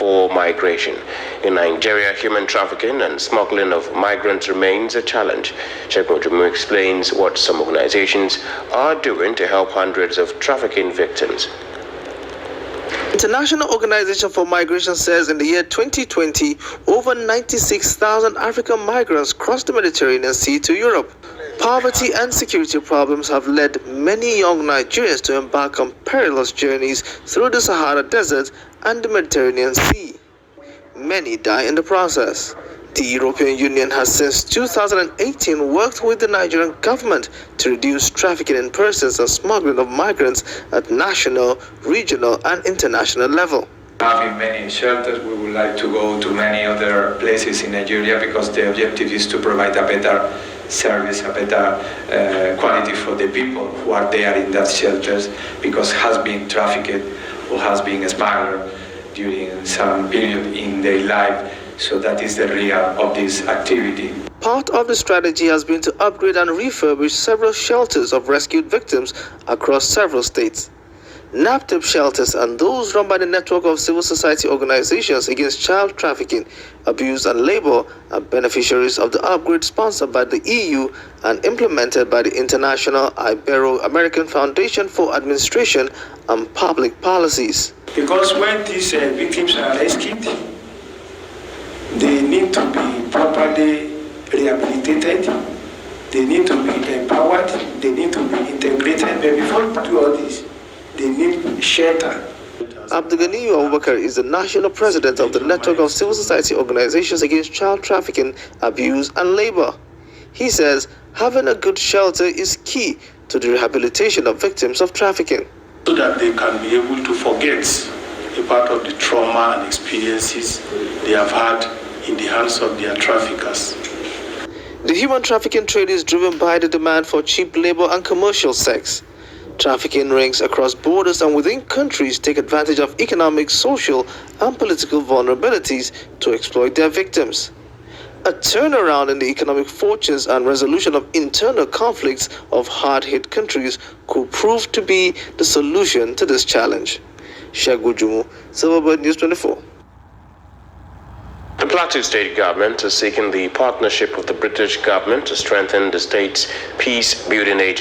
for migration. In Nigeria, human trafficking and smuggling of migrants remains a challenge. Osogbo explains what some organizations are doing to help hundreds of trafficking victims. International Organization for Migration says in the year 2020, over 96,000 African migrants crossed the Mediterranean Sea to Europe. Poverty and security problems have led many young Nigerians to embark on perilous journeys through the Sahara Desert and the Mediterranean Sea. Many die in the process. The European Union has since 2018 worked with the Nigerian government to reduce trafficking in persons and smuggling of migrants at national, regional and international level. Having many shelters, we would like to go to many other places in Nigeria because the objective is to provide a better service, a better quality for the people who are there in that shelters because has been trafficked or has been smuggled during some period in their life. So that is the real of this activity. Part of the strategy has been to upgrade and refurbish several shelters of rescued victims across several states. NAPTIP shelters and those run by the network of civil society organizations against child trafficking, abuse and labor are beneficiaries of the upgrade sponsored by the EU and implemented by the International Ibero-American Foundation for Administration and Public Policies. Because when these victims are rescued, they need to be properly rehabilitated, they need to be empowered, they need to be integrated. But before we do all this, they need shelter. Abubakar is the national president of the network of civil society organizations against child trafficking, abuse and labor. He says having a good shelter is key to the rehabilitation of victims of trafficking. So that they can be able to forget a part of the trauma and experiences they have had in the hands of their traffickers. The human trafficking trade is driven by the demand for cheap labor and commercial sex. Trafficking rings across borders and within countries take advantage of economic, social, and political vulnerabilities to exploit their victims. A turnaround in the economic fortunes and resolution of internal conflicts of hard-hit countries could prove to be the solution to this challenge. Shagujumu, Silverbird News 24. The Plateau State government is seeking the partnership of the British government to strengthen the state's peace-building agency.